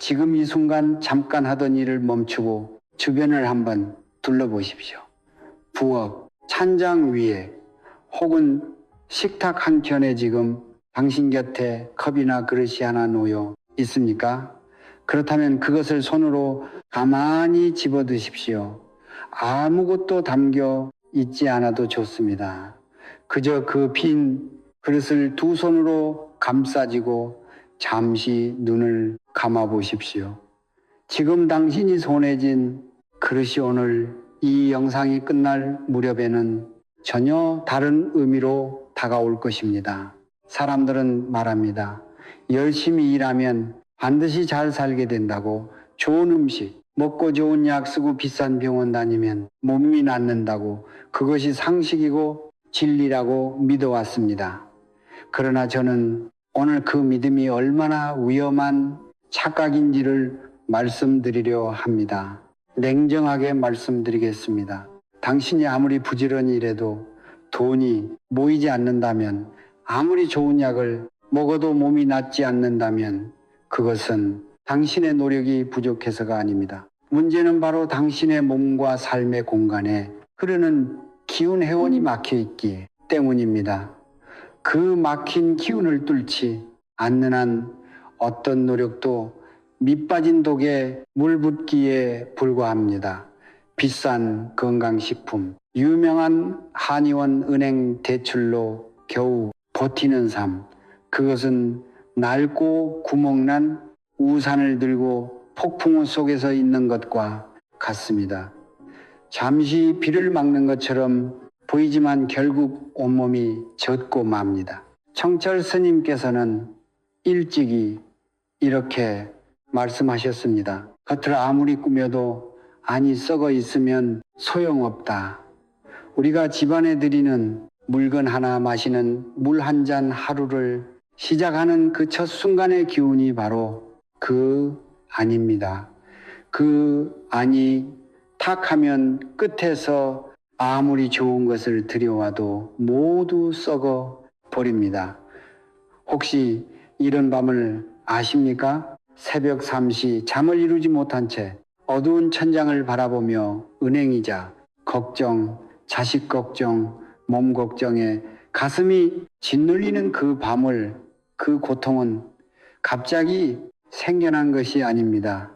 지금 이 순간 잠깐 하던 일을 멈추고 주변을 한번 둘러보십시오. 부엌, 찬장 위에 혹은 식탁 한켠에 지금 당신 곁에 컵이나 그릇이 하나 놓여 있습니까? 그렇다면 그것을 손으로 가만히 집어 드십시오. 아무것도 담겨 있지 않아도 좋습니다. 그저 그 빈 그릇을 두 손으로 감싸지고 잠시 눈을 감아 보십시오. 지금 당신이 손에 쥔 그릇이 오늘 이 영상이 끝날 무렵에는 전혀 다른 의미로 다가올 것입니다. 사람들은 말합니다. 열심히 일하면 반드시 잘 살게 된다고, 좋은 음식, 먹고 좋은 약 쓰고 비싼 병원 다니면 몸이 낫는다고, 그것이 상식이고 진리라고 믿어왔습니다. 그러나 저는 오늘 그 믿음이 얼마나 위험한 착각인지를 말씀드리려 합니다. 냉정하게 말씀드리겠습니다. 당신이 아무리 부지런히 일해도 돈이 모이지 않는다면, 아무리 좋은 약을 먹어도 몸이 낫지 않는다면 그것은 당신의 노력이 부족해서가 아닙니다. 문제는 바로 당신의 몸과 삶의 공간에 흐르는 기운 회원이 막혀 있기 때문입니다. 그 막힌 기운을 뚫지 않는 한 어떤 노력도 밑빠진 독에 물 붓기에 불과합니다. 비싼 건강식품, 유명한 한의원 은행 대출로 겨우 버티는 삶, 그것은 낡고 구멍난 우산을 들고 폭풍우 속에서 있는 것과 같습니다. 잠시 비를 막는 것처럼 보이지만 결국 온몸이 젖고 맙니다. 청철 스님께서는 일찍이 이렇게 말씀하셨습니다. 겉을 아무리 꾸며도 안이 썩어 있으면 소용없다. 우리가 집안에 드리는 물건 하나, 마시는 물 한 잔 하루를 시작하는 그 첫 순간의 기운이 바로 그 안입니다. 그 안이 탁하면 끝에서 아무리 좋은 것을 들여와도 모두 썩어 버립니다. 혹시 이런 밤을 아십니까? 새벽 3시 잠을 이루지 못한 채 어두운 천장을 바라보며 은행이자 걱정, 자식 걱정, 몸 걱정에 가슴이 짓눌리는 그 밤을, 그 고통은 갑자기 생겨난 것이 아닙니다.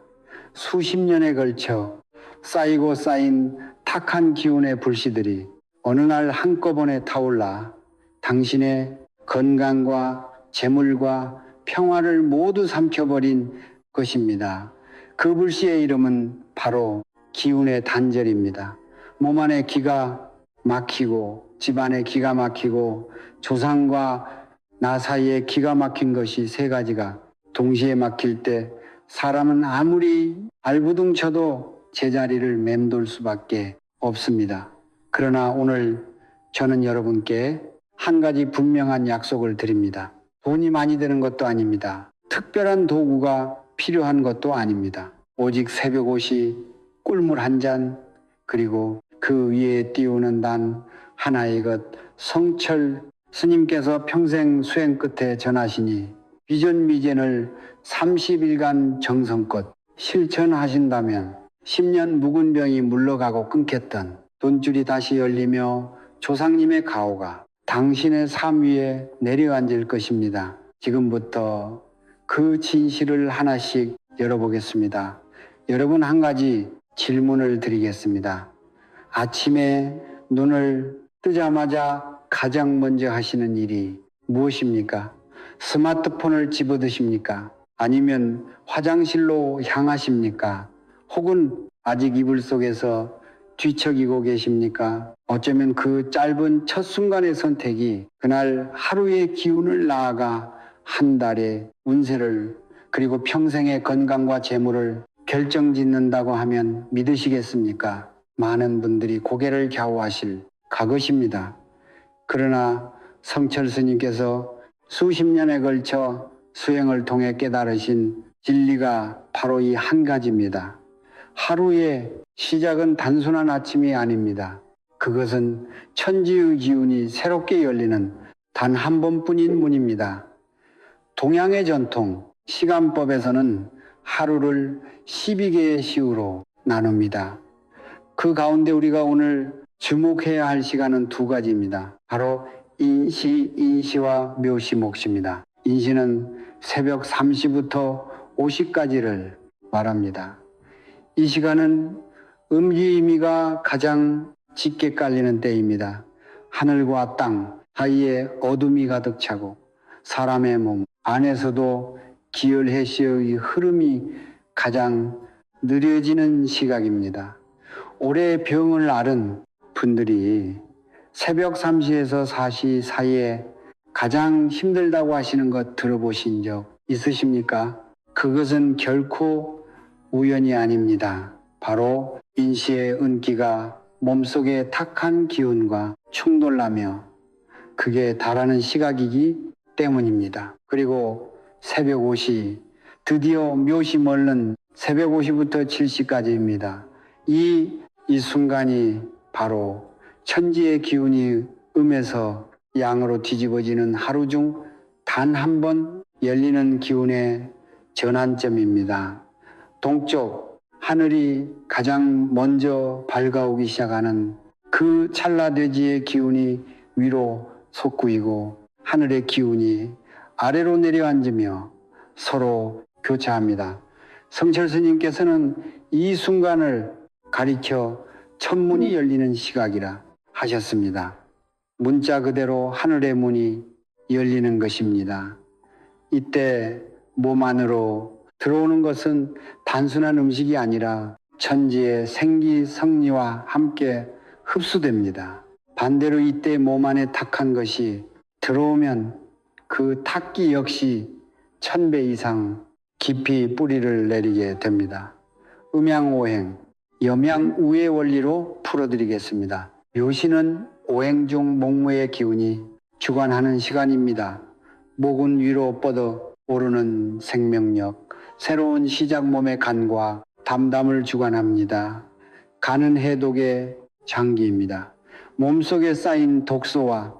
수십 년에 걸쳐 쌓이고 쌓인 탁한 기운의 불씨들이 어느 날 한꺼번에 타올라 당신의 건강과 재물과 평화를 모두 삼켜버린 것입니다. 그 불씨의 이름은 바로 기운의 단절입니다. 몸 안에 기가 막히고 집안에 기가 막히고 조상과 나 사이에 기가 막힌 것이 세 가지가 동시에 막힐 때 사람은 아무리 발부둥쳐도 제자리를 맴돌 수밖에 없습니다. 그러나 오늘 저는 여러분께 한 가지 분명한 약속을 드립니다. 돈이 많이 드는 것도 아닙니다. 특별한 도구가 필요한 것도 아닙니다. 오직 새벽 옷이, 꿀물 한 잔, 그리고 그 위에 띄우는 단 하나의 것, 성철 스님께서 평생 수행 끝에 전하시니 비전미전을 30일간 정성껏 실천하신다면 10년 묵은 병이 물러가고 끊겼던 돈줄이 다시 열리며 조상님의 가호가 당신의 삶 위에 내려앉을 것입니다. 지금부터 그 진실을 하나씩 열어보겠습니다. 여러분, 한 가지 질문을 드리겠습니다. 아침에 눈을 뜨자마자 가장 먼저 하시는 일이 무엇입니까? 스마트폰을 집어드십니까? 아니면 화장실로 향하십니까? 혹은 아직 이불 속에서 뒤척이고 계십니까? 어쩌면 그 짧은 첫 순간의 선택이 그날 하루의 기운을 나아가 한 달의 운세를, 그리고 평생의 건강과 재물을 결정짓는다고 하면 믿으시겠습니까? 많은 분들이 고개를 갸우하실 각오십니다. 그러나 성철 스님께서 수십 년에 걸쳐 수행을 통해 깨달으신 진리가 바로 이 한 가지입니다. 하루의 시작은 단순한 아침이 아닙니다. 그것은 천지의 기운이 새롭게 열리는 단 한 번뿐인 문입니다. 동양의 전통, 시간법에서는 하루를 12개의 시우로 나눕니다. 그 가운데 우리가 오늘 주목해야 할 시간은 두 가지입니다. 바로 인시와 묘시 몫입니다. 인시는 새벽 3시부터 5시까지를 말합니다. 이 시간은 음기미가 가장 짙게 깔리는 때입니다. 하늘과 땅 사이에 어둠이 가득 차고 사람의 몸 안에서도 기열해시의 흐름이 가장 느려지는 시각입니다. 오래 병을 앓은 분들이 새벽 3시에서 4시 사이에 가장 힘들다고 하시는 것 들어보신 적 있으십니까? 그것은 결코 우연이 아닙니다. 바로 인시의 은기가 몸속의 탁한 기운과 충돌하며 그게 달하는 시각이기 때문입니다. 그리고 새벽 5시, 드디어 묘시 멀는 새벽 5시부터 7시까지입니다. 이 순간이 바로 천지의 기운이 음에서 양으로 뒤집어지는 하루 중 단 한 번 열리는 기운의 전환점입니다. 동쪽 하늘이 가장 먼저 밝아오기 시작하는 그 찰나돼지의 기운이 위로 솟구이고 하늘의 기운이 아래로 내려앉으며 서로 교차합니다. 성철 스님께서는 이 순간을 가리켜 천문이 열리는 시각이라 하셨습니다. 문자 그대로 하늘의 문이 열리는 것입니다. 이때 몸 안으로 들어오는 것은 단순한 음식이 아니라 천지의 생기성리와 함께 흡수됩니다. 반대로 이때 몸 안에 탁한 것이 들어오면 그 탁기 역시 1000배 이상 깊이 뿌리를 내리게 됩니다. 음양오행, 염양우의 원리로 풀어드리겠습니다. 묘시는 오행 중 목무의 기운이 주관하는 시간입니다. 목은 위로 뻗어 오르는 생명력, 새로운 시작 몸의 간과 담담을 주관합니다. 간은 해독의 장기입니다. 몸속에 쌓인 독소와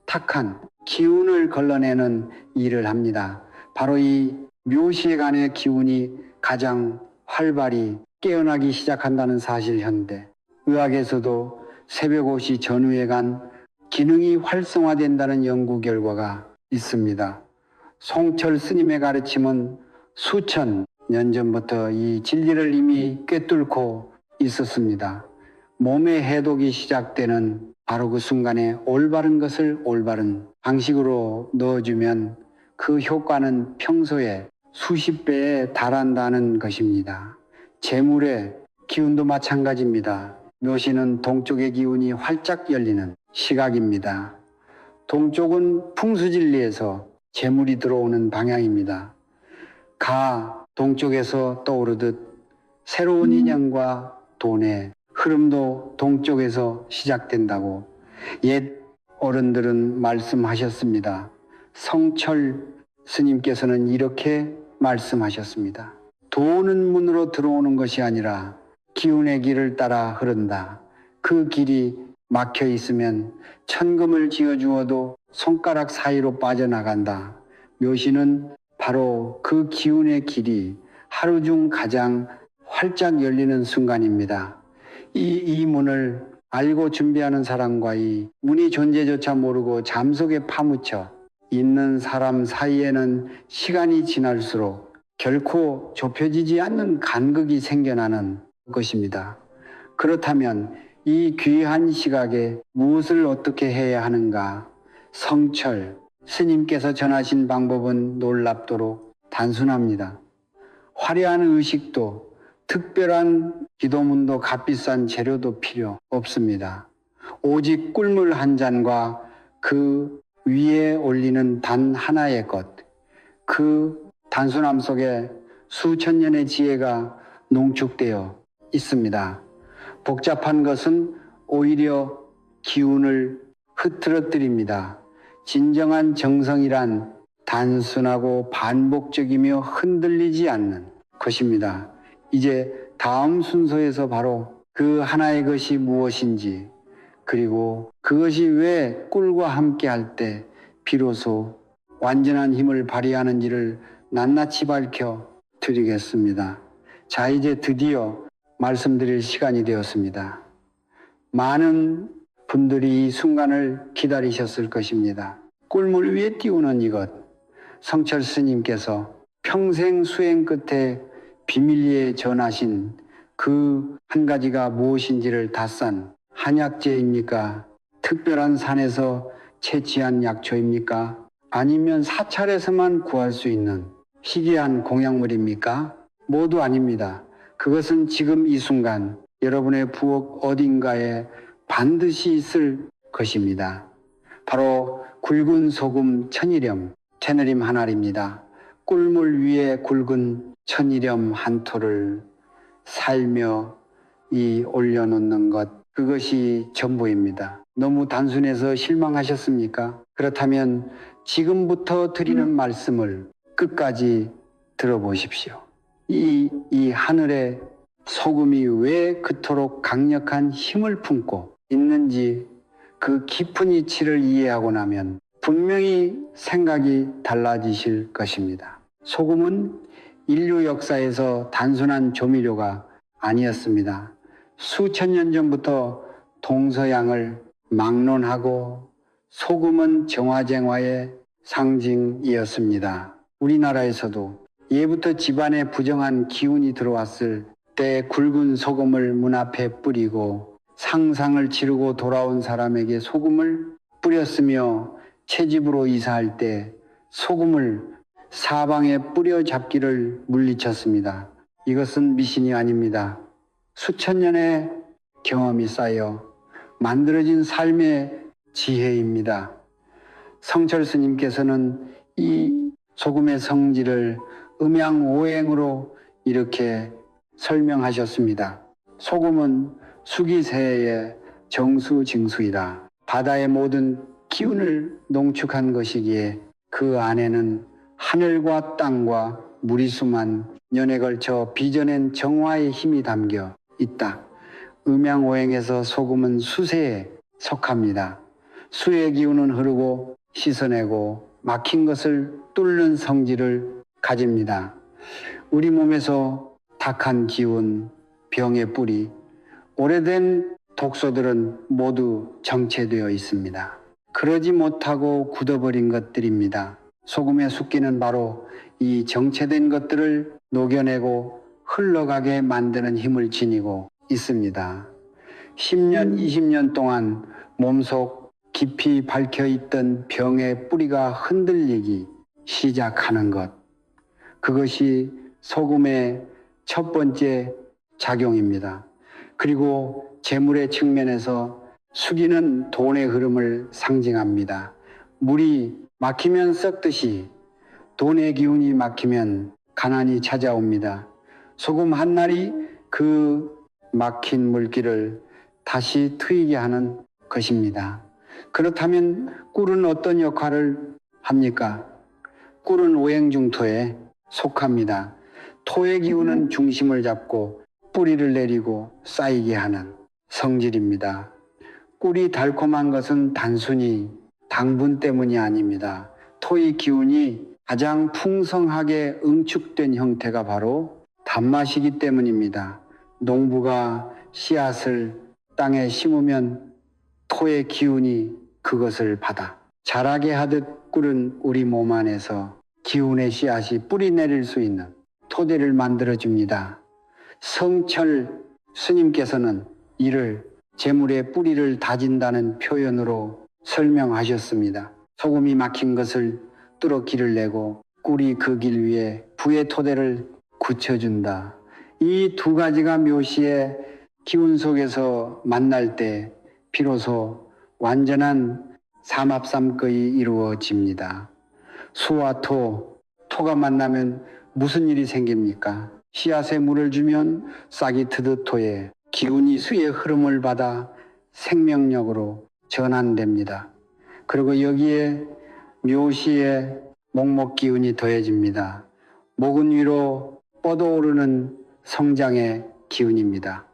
탁한 기운을 걸러내는 일을 합니다. 바로 이 묘시에 관의 기운이 가장 활발히 깨어나기 시작한다는 사실 현대 의학에서도 새벽 5시 전후에 간 기능이 활성화된다는 연구 결과가 있습니다. 송철 스님의 가르침은 수천 년 전부터 이 진리를 이미 꿰뚫고 있었습니다. 몸의 해독이 시작되는 바로 그 순간에 올바른 것을 올바른 방식으로 넣어주면 그 효과는 평소에 수십 배에 달한다는 것입니다. 재물의 기운도 마찬가지입니다. 묘시는 동쪽의 기운이 활짝 열리는 시각입니다. 동쪽은 풍수진리에서 재물이 들어오는 방향입니다. 가 동쪽에서 떠오르듯 새로운 인연과 돈의 흐름도 동쪽에서 시작된다고 옛 어른들은 말씀하셨습니다. 성철 스님께서는 이렇게 말씀하셨습니다. 돈은 문으로 들어오는 것이 아니라 기운의 길을 따라 흐른다. 그 길이 막혀 있으면 천금을 지어주어도 손가락 사이로 빠져나간다. 묘시는 바로 그 기운의 길이 하루 중 가장 활짝 열리는 순간입니다. 이 문을 알고 준비하는 사람과 이 문의 존재조차 모르고 잠속에 파묻혀 있는 사람 사이에는 시간이 지날수록 결코 좁혀지지 않는 간극이 생겨나는 것입니다. 그렇다면 이 귀한 시각에 무엇을 어떻게 해야 하는가? 성철 스님께서 전하신 방법은 놀랍도록 단순합니다. 화려한 의식도 특별한 기도문도 값비싼 재료도 필요 없습니다. 오직 꿀물 한 잔과 그 위에 올리는 단 하나의 것, 그 단순함 속에 수천 년의 지혜가 농축되어 있습니다. 복잡한 것은 오히려 기운을 흐트러뜨립니다. 진정한 정성이란 단순하고 반복적이며 흔들리지 않는 것입니다. 이제 다음 순서에서 바로 그 하나의 것이 무엇인지, 그리고 그것이 왜 꿀과 함께 할 때 비로소 완전한 힘을 발휘하는지를 낱낱이 밝혀 드리겠습니다. 자, 이제 드디어 말씀드릴 시간이 되었습니다. 많은 분들이 이 순간을 기다리셨을 것입니다. 꿀물 위에 띄우는 이것, 성철 스님께서 평생 수행 끝에 비밀리에 전하신 그 한 가지가 무엇인지를 다 싼 한약재입니까? 특별한 산에서 채취한 약초입니까? 아니면 사찰에서만 구할 수 있는 희귀한 공약물입니까? 모두 아닙니다. 그것은 지금 이 순간 여러분의 부엌 어딘가에 반드시 있을 것입니다. 바로 굵은 소금 천일염, 테너림 한 알입니다. 꿀물 위에 굵은 천일염 한 토를 살며 올려놓는 것, 그것이 전부입니다. 너무 단순해서 실망하셨습니까? 그렇다면 지금부터 드리는 말씀을 끝까지 들어보십시오. 이 하늘에 소금이 왜 그토록 강력한 힘을 품고 있는지 그 깊은 이치를 이해하고 나면 분명히 생각이 달라지실 것입니다. 소금은 인류 역사에서 단순한 조미료가 아니었습니다. 수천 년 전부터 동서양을 막론하고 소금은 정화쟁화의 상징이었습니다. 우리나라에서도 예부터 집안에 부정한 기운이 들어왔을 때 굵은 소금을 문 앞에 뿌리고 상상을 치르고 돌아온 사람에게 소금을 뿌렸으며 채집으로 이사할 때 소금을 사방에 뿌려 잡기를 물리쳤습니다. 이것은 미신이 아닙니다. 수천 년의 경험이 쌓여 만들어진 삶의 지혜입니다. 성철 스님께서는 이 소금의 성질을 음양오행으로 이렇게 설명하셨습니다. 소금은 수기세의 정수징수이다. 바다의 모든 기운을 농축한 것이기에 그 안에는 하늘과 땅과 무리수만 년에 걸쳐 빚어낸 정화의 힘이 담겨 있다. 음양오행에서 소금은 수세에 속합니다. 수의 기운은 흐르고 씻어내고 막힌 것을 뚫는 성질을 가집니다. 우리 몸에서 탁한 기운, 병의 뿌리, 오래된 독소들은 모두 정체되어 있습니다. 그러지 못하고 굳어버린 것들입니다. 소금의 숫기는 바로 이 정체된 것들을 녹여내고 흘러가게 만드는 힘을 지니고 있습니다. 10년, 20년 동안 몸속 깊이 박혀있던 병의 뿌리가 흔들리기 시작하는 것. 그것이 소금의 첫 번째 작용입니다. 그리고 재물의 측면에서 수기는 돈의 흐름을 상징합니다. 물이 막히면 썩듯이 돈의 기운이 막히면 가난이 찾아옵니다. 소금 한 알이 그 막힌 물길을 다시 트이게 하는 것입니다. 그렇다면 꿀은 어떤 역할을 합니까? 꿀은 오행중토에 속합니다. 토의 기운은 중심을 잡고 뿌리를 내리고 쌓이게 하는 성질입니다. 꿀이 달콤한 것은 단순히 당분 때문이 아닙니다. 토의 기운이 가장 풍성하게 응축된 형태가 바로 단맛이기 때문입니다. 농부가 씨앗을 땅에 심으면 토의 기운이 그것을 받아 자라게 하듯 꿀은 우리 몸 안에서 기운의 씨앗이 뿌리 내릴 수 있는 토대를 만들어줍니다. 성철 스님께서는 이를 재물의 뿌리를 다진다는 표현으로 설명하셨습니다. 소금이 막힌 것을 뚫어 길을 내고 꿀이 그 길 위에 부의 토대를 굳혀준다. 이 두 가지가 묘시의 기운 속에서 만날 때 비로소 완전한 삼합삼거이 이루어집니다. 수와 토가 만나면 무슨 일이 생깁니까? 씨앗에 물을 주면 싹이 트듯 토에 기운이 수의 흐름을 받아 생명력으로 전환됩니다. 그리고 여기에 묘시의 목목 기운이 더해집니다. 목은 위로 뻗어오르는 성장의 기운입니다.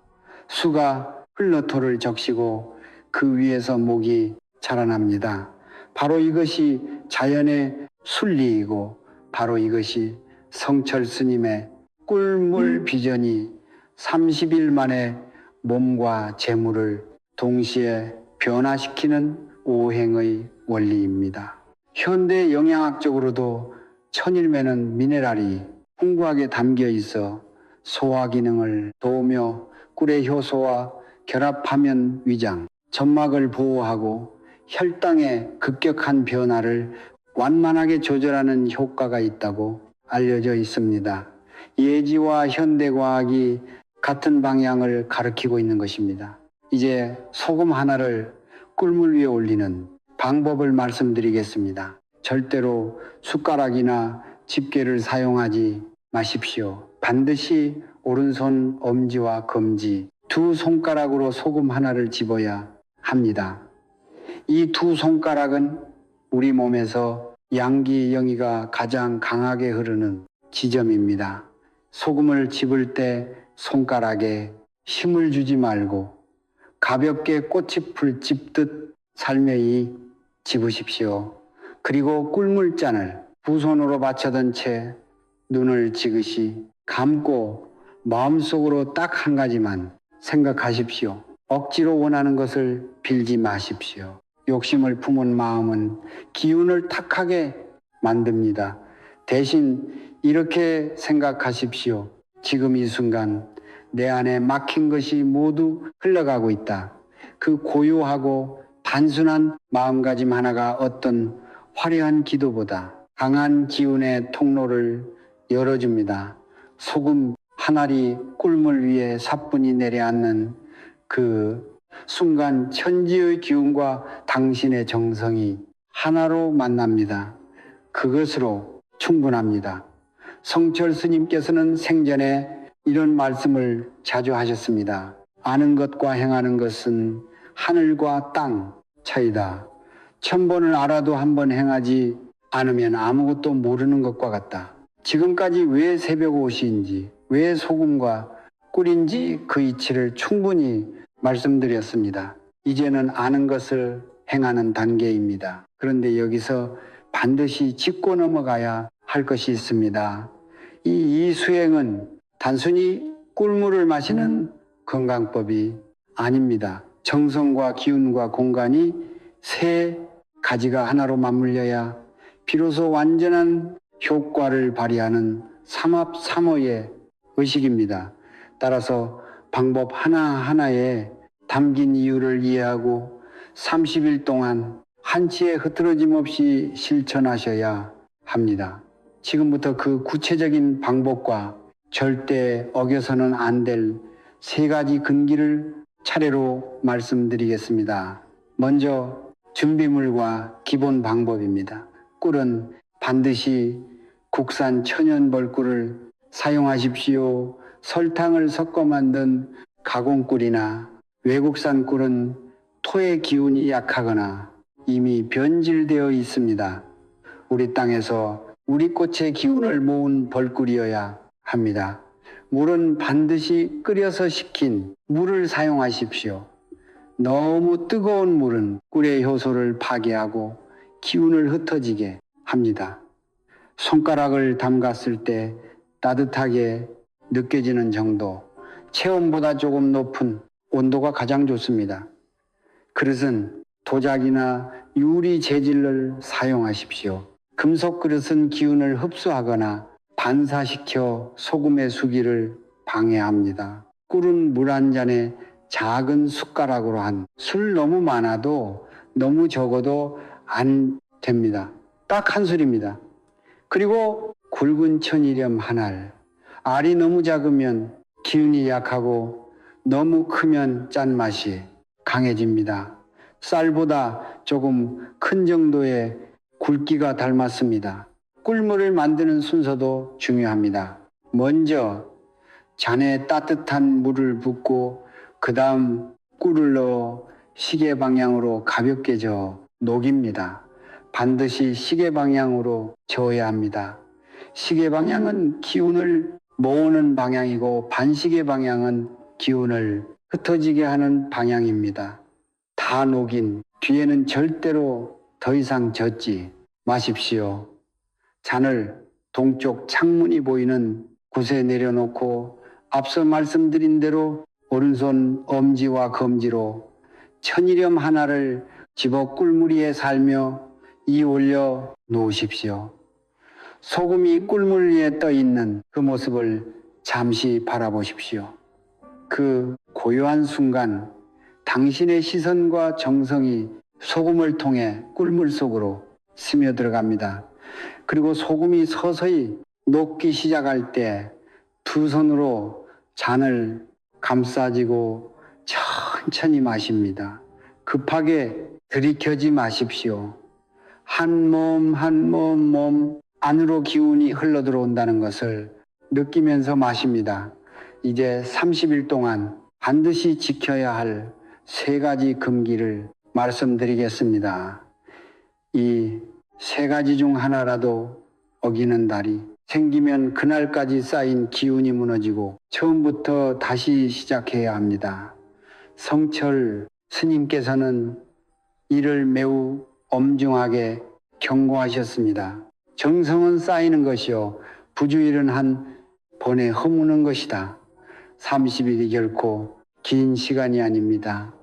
수가 흘러토를 적시고 그 위에서 목이 자라납니다. 바로 이것이 자연의 순리이고 바로 이것이 성철 스님의 꿀물 비전이 30일 만에 몸과 재물을 동시에 변화시키는 오행의 원리입니다. 현대 영양학적으로도 천일매는 미네랄이 풍부하게 담겨 있어 소화 기능을 도우며 꿀의 효소와 결합하면 위장, 점막을 보호하고 혈당의 급격한 변화를 완만하게 조절하는 효과가 있다고 알려져 있습니다. 예지와 현대과학이 같은 방향을 가리키고 있는 것입니다. 이제 소금 하나를 꿀물 위에 올리는 방법을 말씀드리겠습니다. 절대로 숟가락이나 집게를 사용하지 마십시오. 반드시 오른손 엄지와 검지, 두 손가락으로 소금 하나를 집어야 합니다. 이 두 손가락은 우리 몸에서 양기 영이가 가장 강하게 흐르는 지점입니다. 소금을 집을 때 손가락에 힘을 주지 말고 가볍게 꽃잎을 집듯 살며시 집으십시오. 그리고 꿀물잔을 두 손으로 받쳐든 채 눈을 지그시 감고 마음속으로 딱 한 가지만 생각하십시오. 억지로 원하는 것을 빌지 마십시오. 욕심을 품은 마음은 기운을 탁하게 만듭니다. 대신 이렇게 생각하십시오. 지금 이 순간 내 안에 막힌 것이 모두 흘러가고 있다. 그 고요하고 단순한 마음가짐 하나가 어떤 화려한 기도보다 강한 기운의 통로를 열어줍니다. 소금 한 알이 꿀물 위에 사뿐히 내려앉는 그 순간 천지의 기운과 당신의 정성이 하나로 만납니다. 그것으로 충분합니다. 성철 스님께서는 생전에 이런 말씀을 자주 하셨습니다. 아는 것과 행하는 것은 하늘과 땅 차이다. 1000번을 알아도 한 번 행하지 않으면 아무것도 모르는 것과 같다. 지금까지 왜 새벽 5시인지, 왜 소금과 꿀인지 그 이치를 충분히 말씀드렸습니다. 이제는 아는 것을 행하는 단계입니다. 그런데 여기서 반드시 짚고 넘어가야 할 것이 있습니다. 이 수행은 단순히 꿀물을 마시는 건강법이 아닙니다. 정성과 기운과 공간이 세 가지가 하나로 맞물려야 비로소 완전한 효과를 발휘하는 삼합삼어의 의식입니다. 따라서 방법 하나하나에 담긴 이유를 이해하고 30일 동안 한치의 흐트러짐 없이 실천하셔야 합니다. 지금부터 그 구체적인 방법과 절대 어겨서는 안 될 세 가지 근기를 차례로 말씀드리겠습니다. 먼저 준비물과 기본 방법입니다. 꿀은 반드시 국산 천연 벌꿀을 사용하십시오. 설탕을 섞어 만든 가공꿀이나 외국산 꿀은 토의 기운이 약하거나 이미 변질되어 있습니다. 우리 땅에서 우리 꽃의 기운을 모은 벌꿀이어야 합니다. 물은 반드시 끓여서 식힌 물을 사용하십시오. 너무 뜨거운 물은 꿀의 효소를 파괴하고 기운을 흩어지게 합니다. 손가락을 담갔을 때 따뜻하게 느껴지는 정도, 체온보다 조금 높은 온도가 가장 좋습니다. 그릇은 도자기나 유리 재질을 사용하십시오. 금속 그릇은 기운을 흡수하거나 반사시켜 소금의 수기를 방해합니다. 꿀은 물 한 잔에 작은 숟가락으로 술 너무 많아도 너무 적어도 안 됩니다. 딱 한 술입니다. 그리고 굵은 천일염 한 알. 알이 너무 작으면 기운이 약하고 너무 크면 짠맛이 강해집니다. 쌀보다 조금 큰 정도의 굵기가 닮았습니다. 꿀물을 만드는 순서도 중요합니다. 먼저 잔에 따뜻한 물을 붓고 그 다음 꿀을 넣어 시계 방향으로 가볍게 저어 녹입니다. 반드시 시계 방향으로 저어야 합니다. 시계 방향은 기운을 모으는 방향이고 반시계 방향은 기운을 흩어지게 하는 방향입니다. 다 녹인 뒤에는 절대로 더 이상 젓지 마십시오. 잔을 동쪽 창문이 보이는 굳에 내려놓고 앞서 말씀드린 대로 오른손 엄지와 검지로 천일염 하나를 집어 꿀무리에 살며 이 올려 놓으십시오. 소금이 꿀물 위에 떠 있는 그 모습을 잠시 바라보십시오. 그 고요한 순간 당신의 시선과 정성이 소금을 통해 꿀물 속으로 스며들어갑니다. 그리고 소금이 서서히 녹기 시작할 때 두 손으로 잔을 감싸지고 천천히 마십니다. 급하게 들이켜지 마십시오. 한 몸 한 몸 안으로 기운이 흘러 들어온다는 것을 느끼면서 마십니다. 이제 30일 동안 반드시 지켜야 할 3가지 금기를 말씀드리겠습니다. 이 3가지 중 하나라도 어기는 날이 생기면 그날까지 쌓인 기운이 무너지고 처음부터 다시 시작해야 합니다. 성철 스님께서는 이를 매우 엄중하게 경고하셨습니다. 정성은 쌓이는 것이요 부주의는 한 번에 허무는 것이다. 30일이 결코 긴 시간이 아닙니다.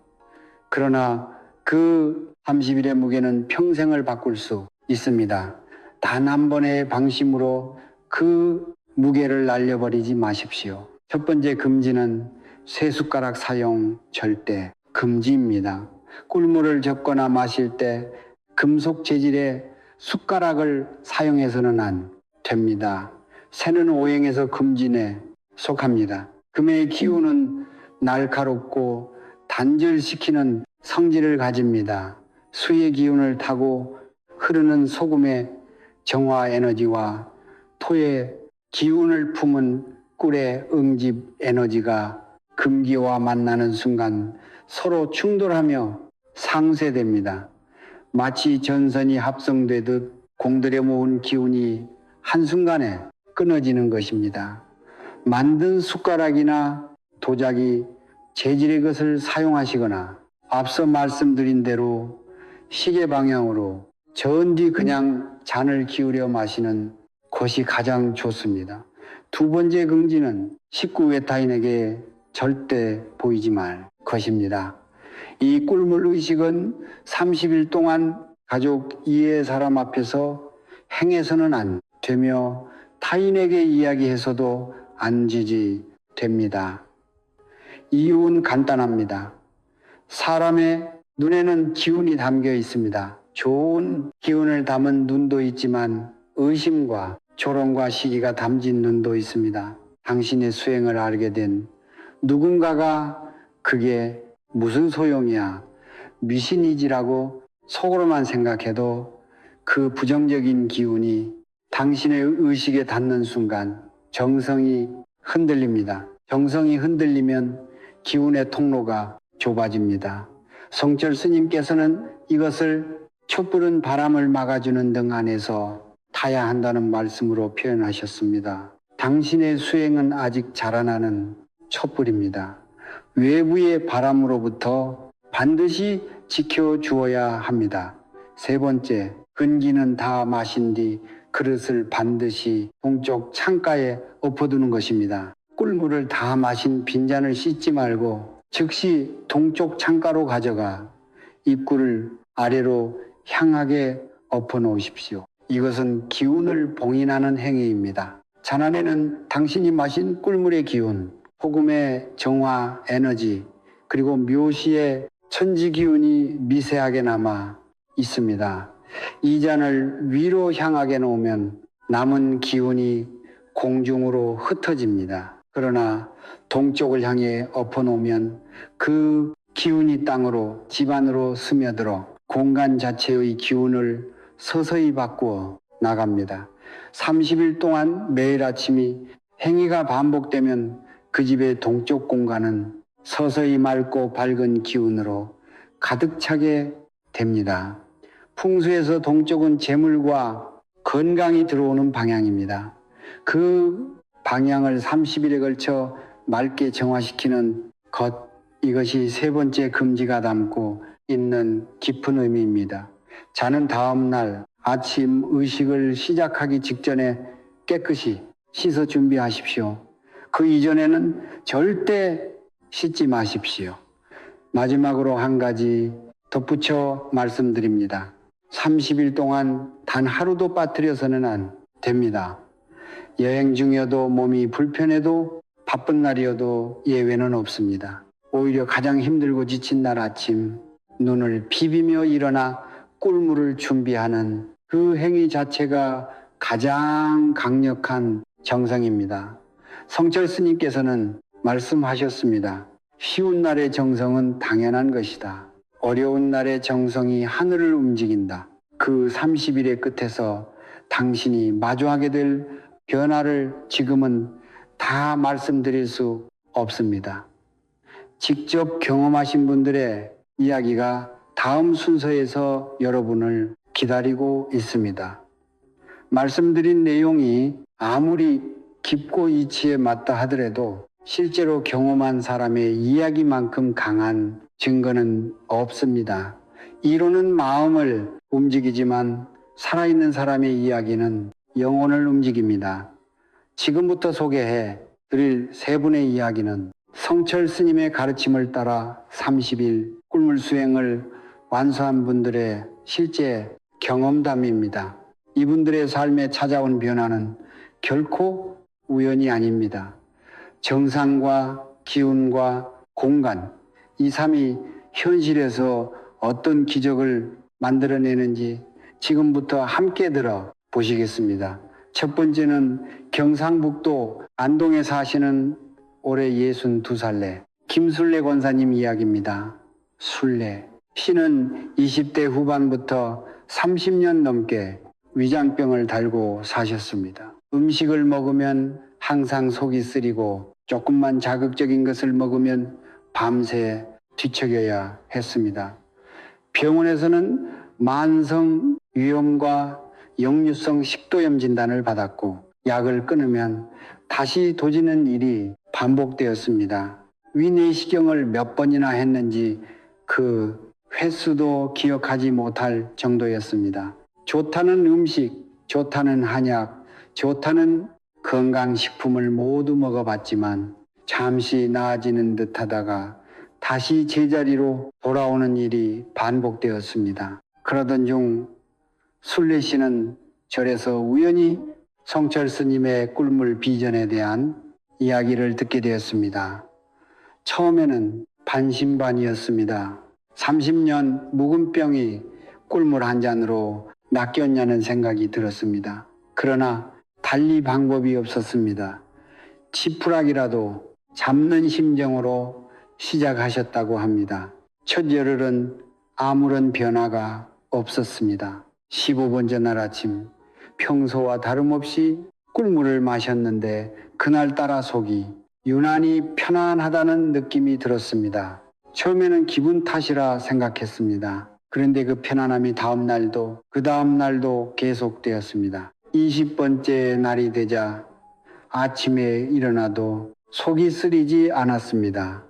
그러나 그 30일의 무게는 평생을 바꿀 수 있습니다. 단 한 번의 방심으로 그 무게를 날려버리지 마십시오. 첫 번째 금지는 쇠숟가락 사용 절대 금지입니다. 꿀물을 접거나 마실 때 금속 재질의 숟가락을 사용해서는 안 됩니다. 새는 오행에서 금진에 속합니다. 금의 기운은 날카롭고 단절시키는 성질을 가집니다. 수의 기운을 타고 흐르는 소금의 정화 에너지와 토의 기운을 품은 꿀의 응집 에너지가 금기와 만나는 순간 서로 충돌하며 상쇄됩니다. 마치 전선이 합성되듯 공들여 모은 기운이 한순간에 끊어지는 것입니다. 만든 숟가락이나 도자기, 재질의 것을 사용하시거나 앞서 말씀드린 대로 시계 방향으로 저은 뒤 그냥 잔을 기울여 마시는 것이 가장 좋습니다. 두 번째 금지는 식구 외타인에게 절대 보이지 말 것입니다. 이 꿀물 의식은 30일 동안 가족 이외의 사람 앞에서 행해서는 안 되며 타인에게 이야기해서도 안 지지됩니다. 이유는 간단합니다. 사람의 눈에는 기운이 담겨 있습니다. 좋은 기운을 담은 눈도 있지만 의심과 조롱과 시기가 담긴 눈도 있습니다. 당신의 수행을 알게 된 누군가가 그게 무슨 소용이야, 미신이지라고 속으로만 생각해도 그 부정적인 기운이 당신의 의식에 닿는 순간 정성이 흔들립니다. 정성이 흔들리면 기운의 통로가 좁아집니다. 성철 스님께서는 이것을 촛불은 바람을 막아주는 등 안에서 타야 한다는 말씀으로 표현하셨습니다. 당신의 수행은 아직 자라나는 촛불입니다. 외부의 바람으로부터 반드시 지켜주어야 합니다. 세 번째, 근기는 다 마신 뒤 그릇을 반드시 동쪽 창가에 엎어두는 것입니다. 꿀물을 다 마신 빈잔을 씻지 말고 즉시 동쪽 창가로 가져가 입구를 아래로 향하게 엎어 놓으십시오. 이것은 기운을 봉인하는 행위입니다. 잔 안에는 당신이 마신 꿀물의 기운, 소금의 정화 에너지, 그리고 묘시의 천지 기운이 미세하게 남아 있습니다. 이 잔을 위로 향하게 놓으면 남은 기운이 공중으로 흩어집니다. 그러나 동쪽을 향해 엎어 놓으면 그 기운이 땅으로, 집안으로 스며들어 공간 자체의 기운을 서서히 바꾸어 나갑니다. 30일 동안 매일 아침이 행위가 반복되면 그 집의 동쪽 공간은 서서히 맑고 밝은 기운으로 가득 차게 됩니다. 풍수에서 동쪽은 재물과 건강이 들어오는 방향입니다. 그 방향을 30일에 걸쳐 맑게 정화시키는 것, 이것이 세 번째 금지가 담고 있는 깊은 의미입니다. 자는 다음 날 아침 의식을 시작하기 직전에 깨끗이 씻어 준비하십시오. 그 이전에는 절대 씻지 마십시오. 마지막으로 한 가지 덧붙여 말씀드립니다. 30일 동안 단 하루도 빠뜨려서는 안 됩니다. 여행 중이어도 몸이 불편해도 바쁜 날이어도 예외는 없습니다. 오히려 가장 힘들고 지친 날 아침 눈을 비비며 일어나 꿀물을 준비하는 그 행위 자체가 가장 강력한 정성입니다. 성철 스님께서는 말씀하셨습니다. 쉬운 날의 정성은 당연한 것이다. 어려운 날의 정성이 하늘을 움직인다. 그 30일의 끝에서 당신이 마주하게 될 변화를 지금은 다 말씀드릴 수 없습니다. 직접 경험하신 분들의 이야기가 다음 순서에서 여러분을 기다리고 있습니다. 말씀드린 내용이 아무리 깊고 이치에 맞다 하더라도 실제로 경험한 사람의 이야기만큼 강한 증거는 없습니다. 이론은 마음을 움직이지만 살아있는 사람의 이야기는 영혼을 움직입니다. 지금부터 소개해 드릴 세 분의 이야기는 성철 스님의 가르침을 따라 30일 꿀물 수행을 완수한 분들의 실제 경험담입니다. 이분들의 삶에 찾아온 변화는 결코 우연이 아닙니다. 정상과 기운과 공간, 이 삶이 현실에서 어떤 기적을 만들어내는지 지금부터 함께 들어 보시겠습니다. 첫 번째는 경상북도 안동에 사시는 올해 62살래 김술래 권사님 이야기입니다. 술래. 씨는 20대 후반부터 30년 넘게 위장병을 달고 사셨습니다. 음식을 먹으면 항상 속이 쓰리고 조금만 자극적인 것을 먹으면 밤새 뒤척여야 했습니다. 병원에서는 만성 위염과 역류성 식도염 진단을 받았고 약을 끊으면 다시 도지는 일이 반복되었습니다. 위내시경을 몇 번이나 했는지 그 횟수도 기억하지 못할 정도였습니다. 좋다는 음식, 좋다는 한약, 좋다는 건강식품을 모두 먹어봤지만 잠시 나아지는 듯 하다가 다시 제자리로 돌아오는 일이 반복되었습니다. 그러던 중 술래 씨는 절에서 우연히 성철 스님의 꿀물 비전에 대한 이야기를 듣게 되었습니다. 처음에는 반신반의였습니다. 30년 묵은 병이 꿀물 한 잔으로 낚였냐는 생각이 들었습니다. 그러나 달리 방법이 없었습니다. 지푸라기라도 잡는 심정으로 시작하셨다고 합니다. 첫 열흘은 아무런 변화가 없었습니다. 15번째 날 아침 평소와 다름없이 꿀물을 마셨는데 그날따라 속이 유난히 편안하다는 느낌이 들었습니다. 처음에는 기분 탓이라 생각했습니다. 그런데 그 편안함이 다음 날도 그 다음 날도 계속되었습니다. 20번째 날이 되자 아침에 일어나도 속이 쓰리지 않았습니다.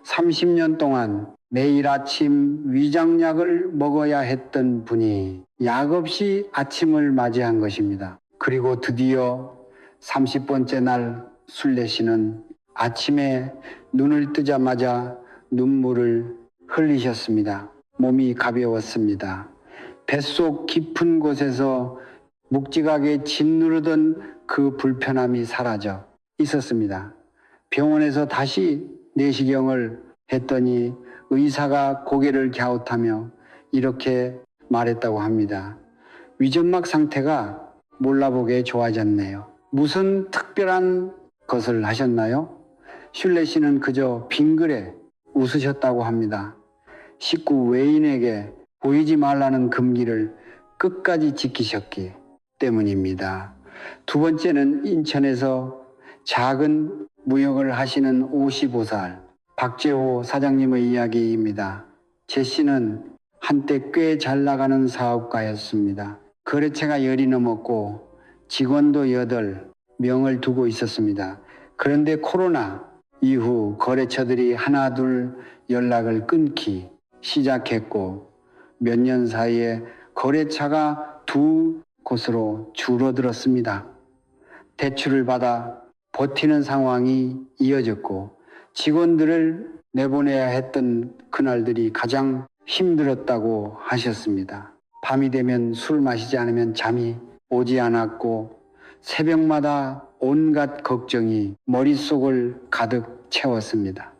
30년 동안 매일 아침 위장약을 먹어야 했던 분이 약 없이 아침을 맞이한 것입니다. 그리고 드디어 30번째 날 술래 씨는 아침에 눈을 뜨자마자 눈물을 흘리셨습니다. 몸이 가벼웠습니다. 뱃속 깊은 곳에서 묵직하게 짓누르던 그 불편함이 사라져 있었습니다. 병원에서 다시 내시경을 했더니 의사가 고개를 갸웃하며 이렇게 말했다고 합니다. 위점막 상태가 몰라보게 좋아졌네요. 무슨 특별한 것을 하셨나요? 슐레 씨는 그저 빙그레 웃으셨다고 합니다. 식구 외인에게 보이지 말라는 금기를 끝까지 지키셨기 때문입니다. 두 번째는 인천에서 작은 무역을 하시는 55살 박재호 사장님의 이야기입니다. 제 씨는 한때 꽤 잘 나가는 사업가였습니다. 거래처가 10이 넘었고 직원도 8명을 두고 있었습니다. 그런데 코로나 이후 거래처들이 하나둘 연락을 끊기 시작했고 몇 년 사이에 거래처가 2곳으로 줄어들었습니다. 대출을 받아 버티는 상황이 이어졌고 직원들을 내보내야 했던 그날들이 가장 힘들었다고 하셨습니다. 밤이 되면 술 마시지 않으면 잠이 오지 않았고 새벽마다 온갖 걱정이 머릿속을 가득 채웠습니다.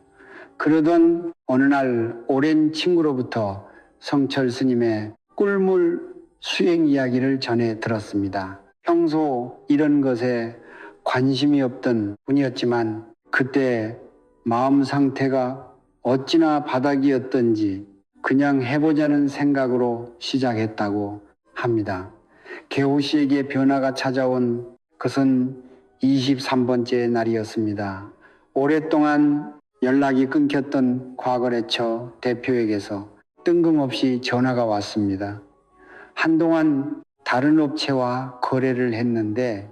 그러던 어느 날 오랜 친구로부터 성철 스님의 꿀물 수행 이야기를 전해 들었습니다. 평소 이런 것에 관심이 없던 분이었지만 그때 마음 상태가 어찌나 바닥이었던지 그냥 해보자는 생각으로 시작했다고 합니다. 개호 씨에게 변화가 찾아온 것은 23번째 날이었습니다. 오랫동안 연락이 끊겼던 과거래처 대표에게서 뜬금없이 전화가 왔습니다. 한동안 다른 업체와 거래를 했는데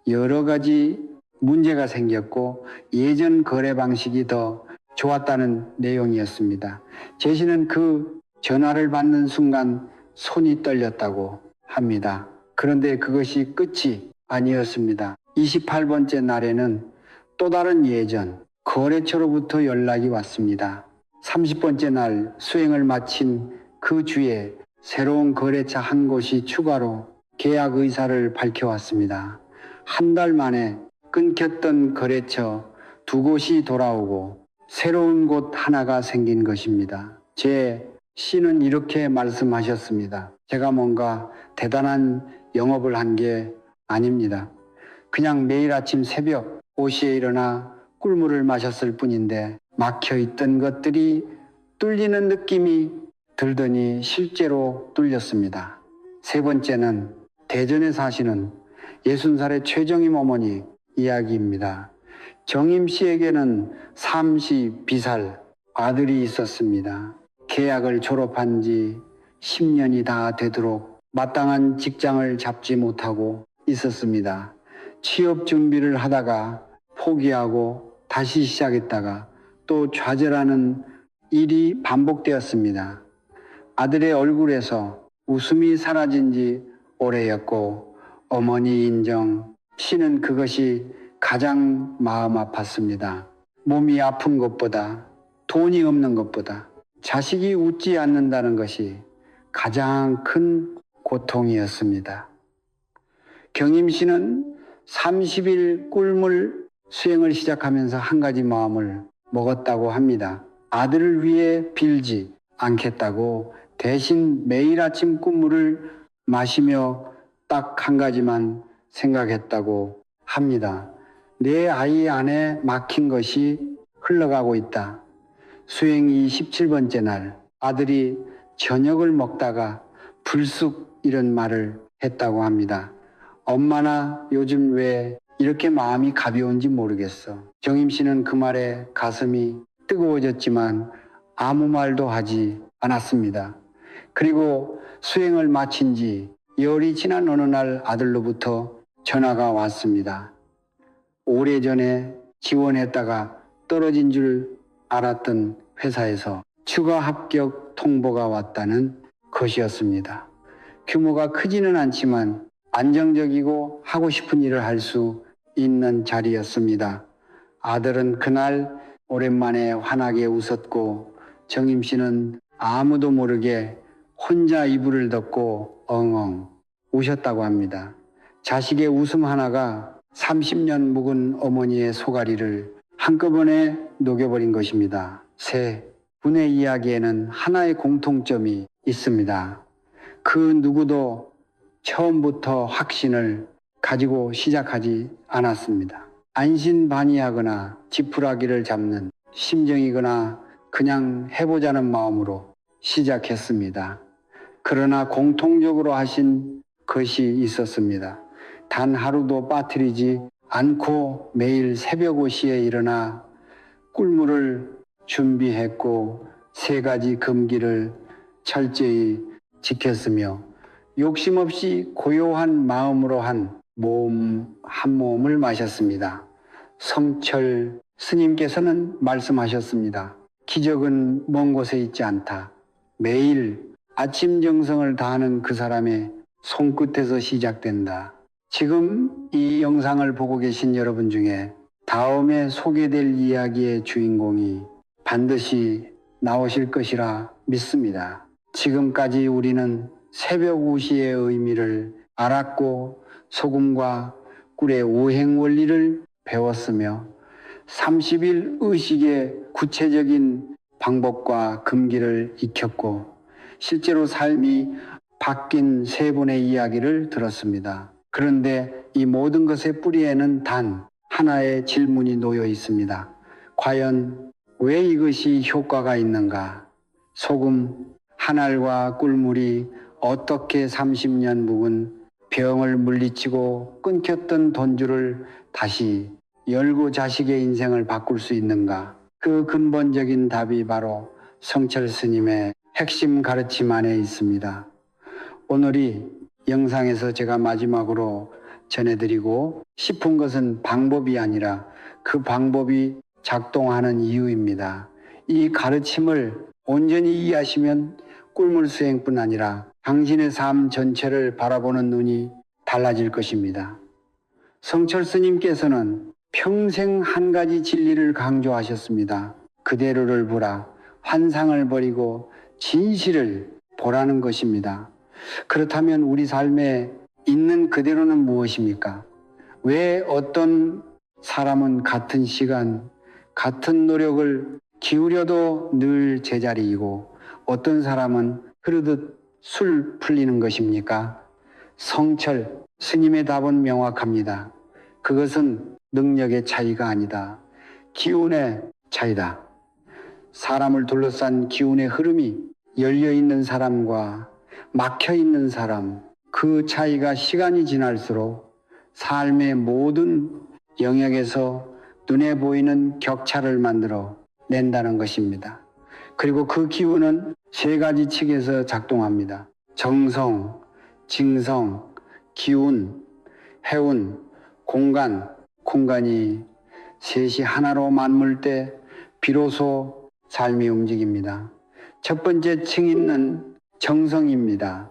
여러 가지 문제가 생겼고 예전 거래 방식이 더 좋았다는 내용이었습니다. 제시는 그 전화를 받는 순간 손이 떨렸다고 합니다. 그런데 그것이 끝이 아니었습니다. 28번째 날에는 또 다른 예전 거래처로부터 연락이 왔습니다. 30번째 날 수행을 마친 그 주에 새로운 거래처 한 곳이 추가로 계약 의사를 밝혀왔습니다. 한 달 만에 끊겼던 거래처 두 곳이 돌아오고 새로운 곳 하나가 생긴 것입니다. 제 시는 이렇게 말씀하셨습니다. 제가 뭔가 대단한 영업을 한 게 아닙니다. 그냥 매일 아침 새벽 5시에 일어나 꿀물을 마셨을 뿐인데 막혀있던 것들이 뚫리는 느낌이 들더니 실제로 뚫렸습니다. 세 번째는 대전에 사시는 60살의 최정임 어머니 이야기입니다. 정임 씨에게는 삼시 비살 아들이 있었습니다. 계약을 졸업한 지 10년이 다 되도록 마땅한 직장을 잡지 못하고 있었습니다. 취업 준비를 하다가 포기하고 다시 시작했다가 또 좌절하는 일이 반복되었습니다. 아들의 얼굴에서 웃음이 사라진 지 오래였고 어머니 인정, 씨는 그것이 가장 마음 아팠습니다. 몸이 아픈 것보다 돈이 없는 것보다 자식이 웃지 않는다는 것이 가장 큰 고통이었습니다. 경임 씨는 30일 꿀물 수행을 시작하면서 한 가지 마음을 먹었다고 합니다. 아들을 위해 빌지 않겠다고 대신 매일 아침 꿀물을 마시며 딱 한 가지만 생각했다고 합니다. 내 아이 안에 막힌 것이 흘러가고 있다. 수행이 17번째 날 아들이 저녁을 먹다가 불쑥 이런 말을 했다고 합니다. 엄마나 요즘 왜 이렇게 마음이 가벼운지 모르겠어. 정임 씨는 그 말에 가슴이 뜨거워졌지만 아무 말도 하지 않았습니다. 그리고 수행을 마친 지 열이 지난 어느 날 아들로부터 전화가 왔습니다. 오래전에 지원했다가 떨어진 줄 알았던 회사에서 추가 합격 통보가 왔다는 것이었습니다. 규모가 크지는 않지만 안정적이고 하고 싶은 일을 할 수 있는 자리였습니다. 아들은 그날 오랜만에 환하게 웃었고 정임 씨는 아무도 모르게 혼자 이불을 덮고 엉엉 우셨다고 합니다. 자식의 웃음 하나가 30년 묵은 어머니의 소가리를 한꺼번에 녹여버린 것입니다. 세 분의 이야기에는 하나의 공통점이 있습니다. 그 누구도 처음부터 확신을 가지고 시작하지 않았습니다. 안신반의하거나 지푸라기를 잡는 심정이거나 그냥 해보자는 마음으로 시작했습니다. 그러나 공통적으로 하신 것이 있었습니다. 단 하루도 빠뜨리지 않고 매일 새벽 5시에 일어나 꿀물을 준비했고 세 가지 금기를 철저히 지켰으며 욕심 없이 고요한 마음으로 한 모음을 마셨습니다. 성철 스님께서는 말씀하셨습니다. 기적은 먼 곳에 있지 않다. 매일 아침 정성을 다하는 그 사람의 손끝에서 시작된다. 지금 이 영상을 보고 계신 여러분 중에 다음에 소개될 이야기의 주인공이 반드시 나오실 것이라 믿습니다. 지금까지 우리는 새벽 우시의 의미를 알았고 소금과 꿀의 우행 원리를 배웠으며 30일 의식의 구체적인 방법과 금기를 익혔고 실제로 삶이 바뀐 세 분의 이야기를 들었습니다. 그런데 이 모든 것의 뿌리에는 단 하나의 질문이 놓여 있습니다. 과연 왜 이것이 효과가 있는가? 소금 한 알과 꿀물이 어떻게 30년 묵은 병을 물리치고 끊겼던 돈줄을 다시 열고 자식의 인생을 바꿀 수 있는가? 그 근본적인 답이 바로 성철 스님의 핵심 가르침 안에 있습니다. 오늘이 영상에서 제가 마지막으로 전해드리고 싶은 것은 방법이 아니라 그 방법이 작동하는 이유입니다. 이 가르침을 온전히 이해하시면 꿀물 수행뿐 아니라 당신의 삶 전체를 바라보는 눈이 달라질 것입니다. 성철 스님께서는 평생 한 가지 진리를 강조하셨습니다. 그대로를 보라, 환상을 버리고 진실을 보라는 것입니다. 그렇다면 우리 삶에 있는 그대로는 무엇입니까? 왜 어떤 사람은 같은 시간, 같은 노력을 기울여도 늘 제자리이고 어떤 사람은 흐르듯 술 풀리는 것입니까? 성철 스님의 답은 명확합니다. 그것은 능력의 차이가 아니다. 기운의 차이다. 사람을 둘러싼 기운의 흐름이 열려있는 사람과 막혀있는 사람, 그 차이가 시간이 지날수록 삶의 모든 영역에서 눈에 보이는 격차를 만들어 낸다는 것입니다. 그리고 그 기운은 세 가지 칙에서 작동합니다. 정성, 징성, 기운, 해운, 공간이 셋이 하나로 맞물 때 비로소 삶이 움직입니다. 첫 번째 층 정성입니다.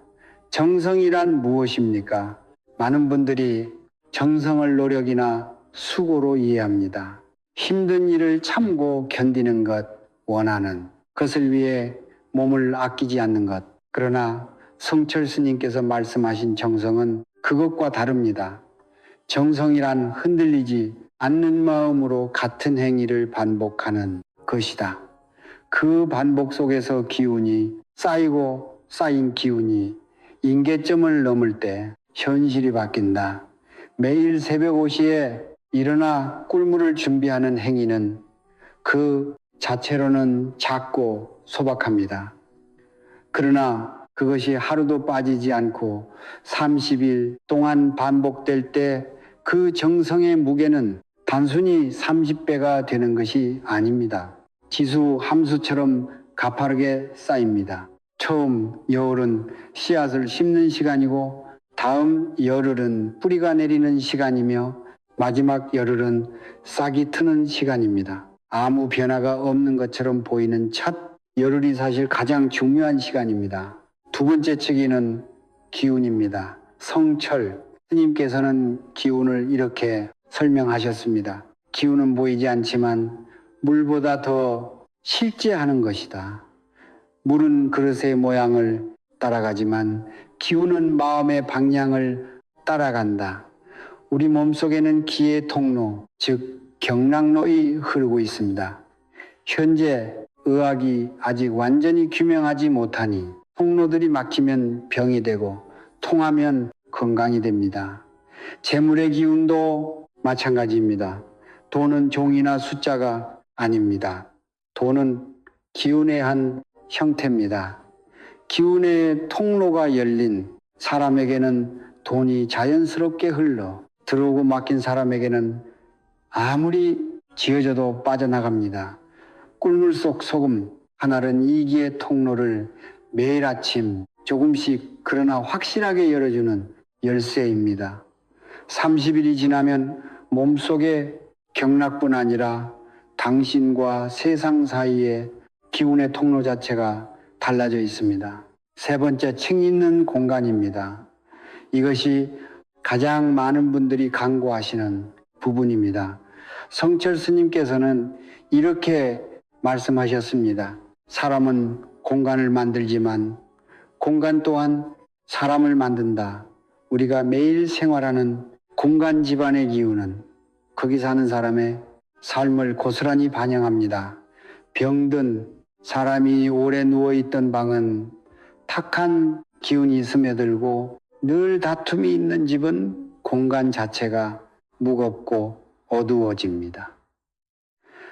정성이란 무엇입니까? 많은 분들이 정성을 노력이나 수고로 이해합니다. 힘든 일을 참고 견디는 것, 원하는 것을 위해 몸을 아끼지 않는 것. 그러나 성철 스님께서 말씀하신 정성은 그것과 다릅니다. 정성이란 흔들리지 않는 마음으로 같은 행위를 반복하는 것이다. 그 반복 속에서 기운이 쌓이고 쌓인 기운이 임계점을 넘을 때 현실이 바뀐다. 매일 새벽 5시에 일어나 꿀물을 준비하는 행위는 그 자체로는 작고 소박합니다. 그러나 그것이 하루도 빠지지 않고 30일 동안 반복될 때 그 정성의 무게는 단순히 30배가 되는 것이 아닙니다. 지수 함수처럼 가파르게 쌓입니다. 처음 여울은 씨앗을 심는 시간이고 다음 열흘은 뿌리가 내리는 시간이며 마지막 열흘은 싹이 트는 시간입니다. 아무 변화가 없는 것처럼 보이는 첫 열흘이 사실 가장 중요한 시간입니다. 두 번째 층위는 기운입니다. 성철 스님께서는 기운을 이렇게 설명하셨습니다. 기운은 보이지 않지만 물보다 더 실제하는 것이다. 물은 그릇의 모양을 따라가지만 기운은 마음의 방향을 따라간다. 우리 몸속에는 기의 통로, 즉 경락로가 흐르고 있습니다. 현재 의학이 아직 완전히 규명하지 못하니 통로들이 막히면 병이 되고 통하면 건강이 됩니다. 재물의 기운도 마찬가지입니다. 돈은 종이나 숫자가 아닙니다. 돈은 기운의 한 형태입니다. 기운의 통로가 열린 사람에게는 돈이 자연스럽게 흘러 들어오고 막힌 사람에게는 아무리 지어져도 빠져나갑니다. 꿀물 속 소금 한 알은 이기의 통로를 매일 아침 조금씩 그러나 확실하게 열어주는 열쇠입니다. 30일이 지나면 몸속의 경락뿐 아니라 당신과 세상 사이의 기운의 통로 자체가 달라져 있습니다. 세 번째, 층 있는 공간입니다. 이것이 가장 많은 분들이 간구하시는 부분입니다. 성철 스님께서는 이렇게 말씀하셨습니다. 사람은 공간을 만들지만 공간 또한 사람을 만든다. 우리가 매일 생활하는 공간 집안의 기운은 거기 사는 사람의 삶을 고스란히 반영합니다. 병든 사람이 오래 누워있던 방은 탁한 기운이 스며들고 늘 다툼이 있는 집은 공간 자체가 무겁고 어두워집니다.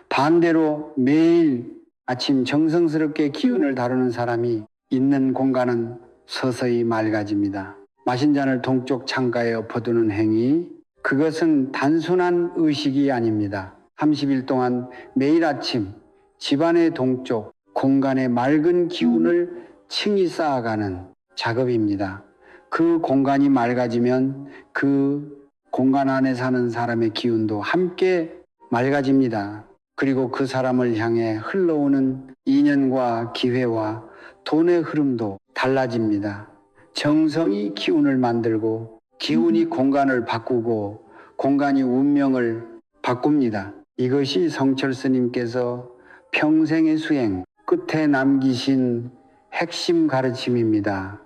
반대로 매일 아침 정성스럽게 기운을 다루는 사람이 있는 공간은 서서히 맑아집니다. 마신 잔을 동쪽 창가에 엎어두는 행위, 그것은 단순한 의식이 아닙니다. 30일 동안 매일 아침 집안의 동쪽 공간의 맑은 기운을 층이 쌓아가는 작업입니다. 그 공간이 맑아지면 그 공간 안에 사는 사람의 기운도 함께 맑아집니다. 그리고 그 사람을 향해 흘러오는 인연과 기회와 돈의 흐름도 달라집니다. 정성이 기운을 만들고 기운이 공간을 바꾸고 공간이 운명을 바꿉니다. 이것이 성철 스님께서 평생의 수행 끝에 남기신 핵심 가르침입니다.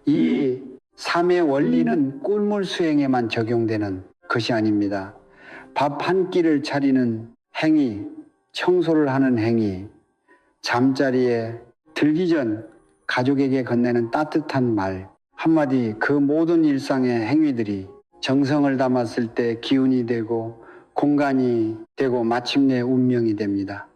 이 삶의 원리는 꿀물 수행에만 적용되는 것이 아닙니다. 밥 한 끼를 차리는 행위, 청소를 하는 행위, 잠자리에 들기 전 가족에게 건네는 따뜻한 말, 한마디 그 모든 일상의 행위들이 정성을 담았을 때 기운이 되고 공간이 되고 마침내 운명이 됩니다.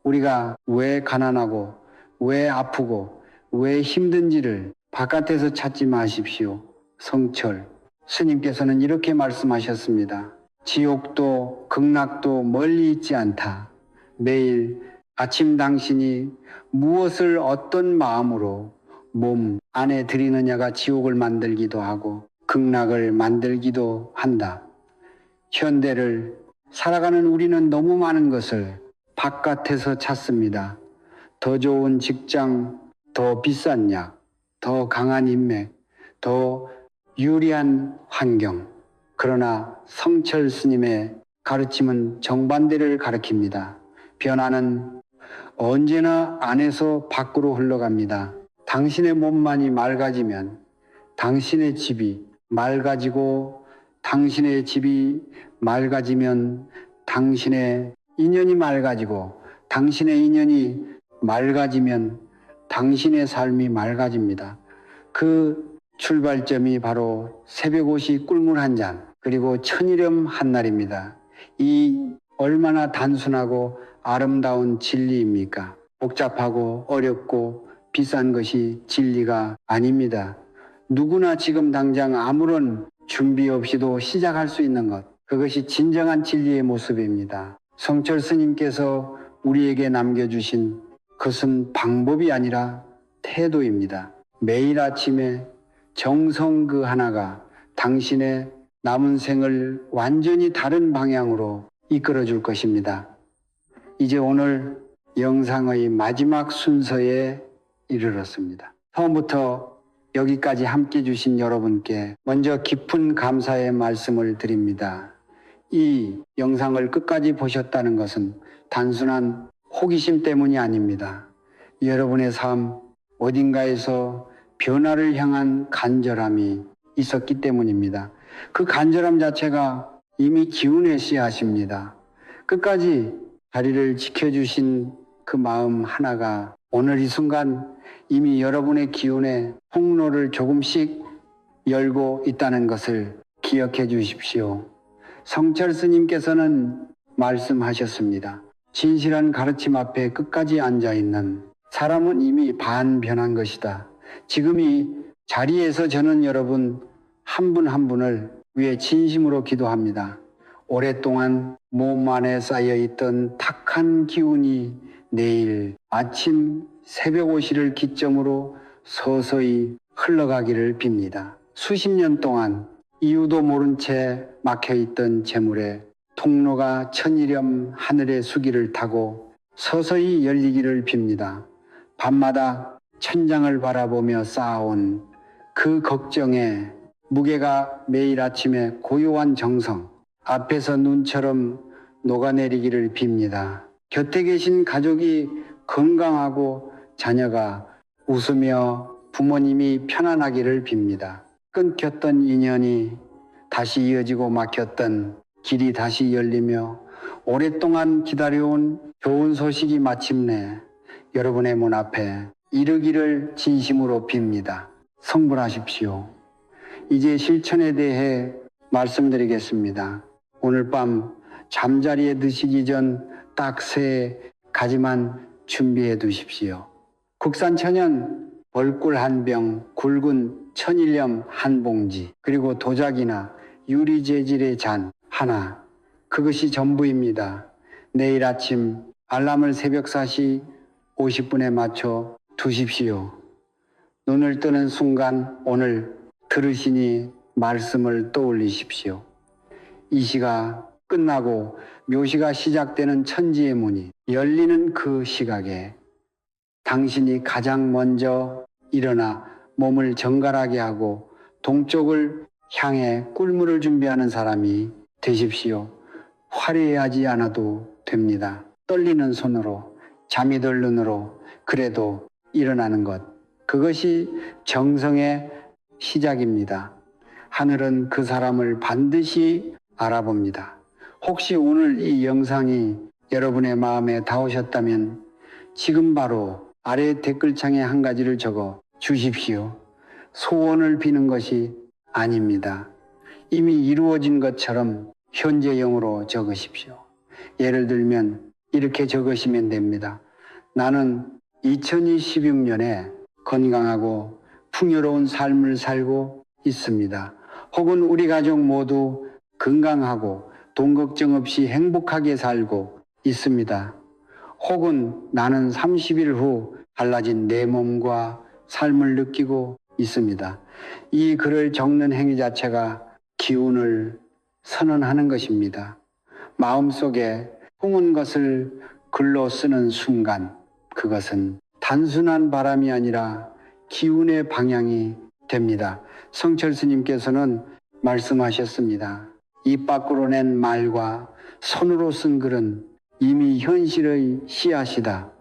우리가 왜 가난하고 왜 아프고 왜 힘든지를 바깥에서 찾지 마십시오. 성철 스님께서는 이렇게 말씀하셨습니다. 지옥도 극락도 멀리 있지 않다. 매일 아침 당신이 무엇을 어떤 마음으로 몸 안에 들이느냐가 지옥을 만들기도 하고 극락을 만들기도 한다. 현대를 살아가는 우리는 너무 많은 것을 바깥에서 찾습니다. 더 좋은 직장, 더 비싼 약, 더 강한 인맥, 더 유리한 환경. 그러나 성철 스님의 가르침은 정반대를 가르칩니다. 변화는 언제나 안에서 밖으로 흘러갑니다. 당신의 몸만이 맑아지면 당신의 집이 맑아지고 당신의 집이 맑아지면 당신의 인연이 맑아지고 당신의 인연이 맑아지면 당신의 삶이 맑아집니다. 그 출발점이 바로 새벽옷이 꿀물 한 잔, 그리고 천일염 한 날입니다. 이 얼마나 단순하고 아름다운 진리입니까? 복잡하고 어렵고 비싼 것이 진리가 아닙니다. 누구나 지금 당장 아무런 준비 없이도 시작할 수 있는 것, 그것이 진정한 진리의 모습입니다. 성철 스님께서 우리에게 남겨주신 그것은 방법이 아니라 태도입니다. 매일 아침에 정성 그 하나가 당신의 남은 생을 완전히 다른 방향으로 이끌어 줄 것입니다. 이제 오늘 영상의 마지막 순서에 이르렀습니다. 처음부터 여기까지 함께 해주신 여러분께 먼저 깊은 감사의 말씀을 드립니다. 이 영상을 끝까지 보셨다는 것은 단순한 호기심 때문이 아닙니다. 여러분의 삶 어딘가에서 변화를 향한 간절함이 있었기 때문입니다. 그 간절함 자체가 이미 기운의 씨앗입니다. 끝까지 자리를 지켜주신 그 마음 하나가 오늘 이 순간 이미 여러분의 기운의 통로를 조금씩 열고 있다는 것을 기억해 주십시오. 성철 스님께서는 말씀하셨습니다. 진실한 가르침 앞에 끝까지 앉아있는 사람은 이미 반변한 것이다. 지금 이 자리에서 저는 여러분 한 분 한 분을 위해 진심으로 기도합니다. 오랫동안 몸 안에 쌓여있던 탁한 기운이 내일 아침 새벽 5시를 기점으로 서서히 흘러가기를 빕니다. 수십 년 동안 이유도 모른 채 막혀있던 재물에 통로가 천일염 하늘의 수기를 타고 서서히 열리기를 빕니다. 밤마다 천장을 바라보며 쌓아온 그 걱정에 무게가 매일 아침에 고요한 정성, 앞에서 눈처럼 녹아내리기를 빕니다. 곁에 계신 가족이 건강하고 자녀가 웃으며 부모님이 편안하기를 빕니다. 끊겼던 인연이 다시 이어지고 막혔던 길이 다시 열리며 오랫동안 기다려온 좋은 소식이 마침내 여러분의 문 앞에 이르기를 진심으로 빕니다. 성불하십시오. 이제 실천에 대해 말씀드리겠습니다. 오늘 밤 잠자리에 드시기 전 딱 3가지만 준비해 두십시오. 국산 천연 벌꿀 한 병, 굵은 천일염 한 봉지, 그리고 도자기나 유리 재질의 잔 하나. 그것이 전부입니다. 내일 아침 알람을 새벽 4시 50분에 맞춰 두십시오. 눈을 뜨는 순간 오늘 들으시니 말씀을 떠올리십시오. 이 시가 끝나고 묘시가 시작되는 천지의 문이 열리는 그 시각에 당신이 가장 먼저 일어나 몸을 정갈하게 하고 동쪽을 향해 꿀물을 준비하는 사람이 되십시오. 화려하지 않아도 됩니다. 떨리는 손으로, 잠이 들 눈으로 그래도 일어나는 것. 그것이 정성의 시작입니다. 하늘은 그 사람을 반드시 알아봅니다. 혹시 오늘 이 영상이 여러분의 마음에 닿으셨다면 지금 바로 아래 댓글창에 한 가지를 적어 주십시오. 소원을 비는 것이 아닙니다. 이미 이루어진 것처럼 현재형으로 적으십시오. 예를 들면 이렇게 적으시면 됩니다. 나는 2026년에 건강하고 풍요로운 삶을 살고 있습니다. 혹은 우리 가족 모두 건강하고 돈 걱정 없이 행복하게 살고 있습니다. 혹은 나는 30일 후 달라진 내 몸과 삶을 느끼고 있습니다. 이 글을 적는 행위 자체가 기운을 선언하는 것입니다. 마음속에 품은 것을 글로 쓰는 순간 그것은 단순한 바람이 아니라 기운의 방향이 됩니다. 성철 스님께서는 말씀하셨습니다. 입 밖으로 낸 말과 손으로 쓴 글은 이미 현실의 씨앗이다.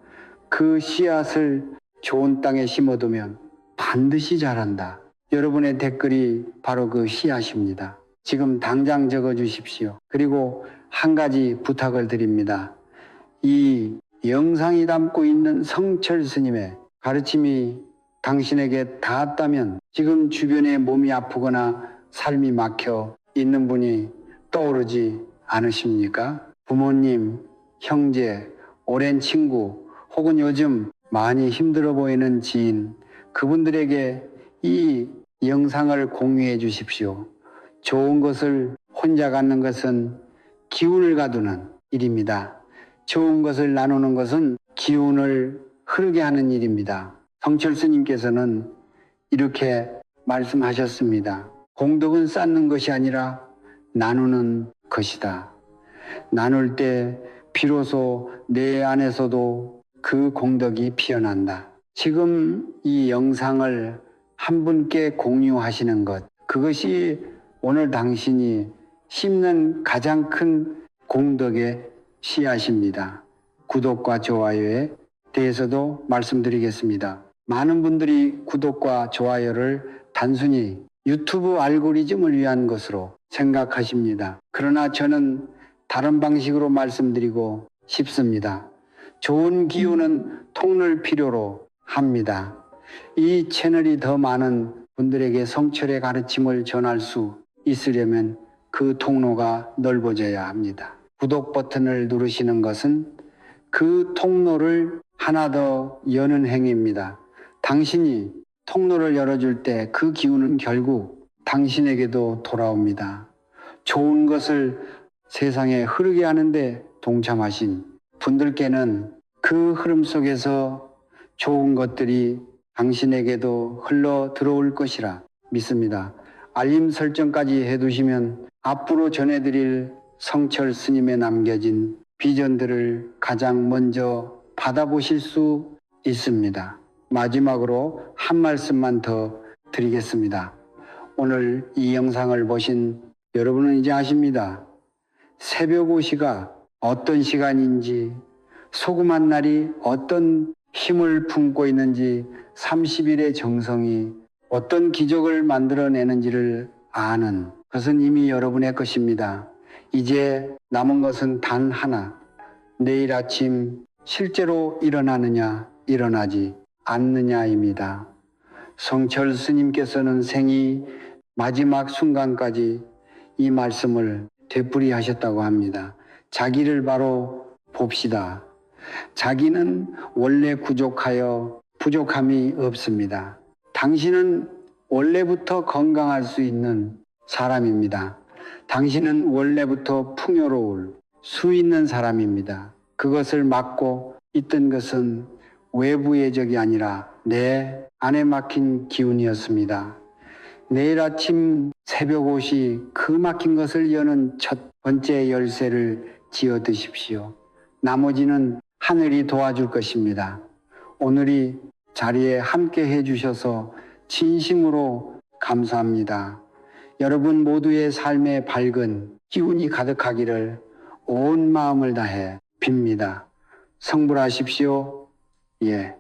그 씨앗을 좋은 땅에 심어두면 반드시 자란다. 여러분의 댓글이 바로 그 씨앗입니다. 지금 당장 적어주십시오. 그리고 한 가지 부탁을 드립니다. 이 영상이 담고 있는 성철 스님의 가르침이 당신에게 닿았다면 지금 주변에 몸이 아프거나 삶이 막혀 있는 분이 떠오르지 않으십니까? 부모님, 형제, 오랜 친구, 혹은 요즘 많이 힘들어 보이는 지인, 그분들에게 이 영상을 공유해 주십시오. 좋은 것을 혼자 갖는 것은 기운을 가두는 일입니다. 좋은 것을 나누는 것은 기운을 흐르게 하는 일입니다. 성철 스님께서는 이렇게 말씀하셨습니다. 공덕은 쌓는 것이 아니라 나누는 것이다. 나눌 때 비로소 내 안에서도 그 공덕이 피어난다. 지금 이 영상을 한 분께 공유하시는 것, 그것이 오늘 당신이 심는 가장 큰 공덕의 씨앗입니다. 구독과 좋아요에 대해서도 말씀드리겠습니다. 많은 분들이 구독과 좋아요를 단순히 유튜브 알고리즘을 위한 것으로 생각하십니다. 그러나 저는 다른 방식으로 말씀드리고 싶습니다. 좋은 기운은 통로를 필요로 합니다. 이 채널이 더 많은 분들에게 성철의 가르침을 전할 수 있으려면 그 통로가 넓어져야 합니다. 구독 버튼을 누르시는 것은 그 통로를 하나 더 여는 행위입니다. 당신이 통로를 열어줄 때 그 기운은 결국 당신에게도 돌아옵니다. 좋은 것을 세상에 흐르게 하는데 동참하신 분들께는 그 흐름 속에서 좋은 것들이 당신에게도 흘러 들어올 것이라 믿습니다. 알림 설정까지 해두시면 앞으로 전해드릴 성철 스님의 남겨진 비전들을 가장 먼저 받아보실 수 있습니다. 마지막으로 한 말씀만 더 드리겠습니다. 오늘 이 영상을 보신 여러분은 이제 아십니다. 새벽 5시가 어떤 시간인지, 소금한 날이 어떤 힘을 품고 있는지, 30일의 정성이 어떤 기적을 만들어내는지를 아는 것은 이미 여러분의 것입니다. 이제 남은 것은 단 하나, 내일 아침 실제로 일어나느냐, 일어나지 않느냐입니다. 성철 스님께서는 생이 마지막 순간까지 이 말씀을 되풀이하셨다고 합니다. 자기를 바로 봅시다. 자기는 원래 부족하여 부족함이 없습니다. 당신은 원래부터 건강할 수 있는 사람입니다. 당신은 원래부터 풍요로울 수 있는 사람입니다. 그것을 막고 있던 것은 외부의 적이 아니라 내 안에 막힌 기운이었습니다. 내일 아침 새벽 5시 그 막힌 것을 여는 첫 번째 열쇠를 쥐어 드십시오. 나머지는 하늘이 도와줄 것입니다. 오늘 이 자리에 함께 해주셔서 진심으로 감사합니다. 여러분 모두의 삶에 밝은 기운이 가득하기를 온 마음을 다해 빕니다. 성불하십시오. 예.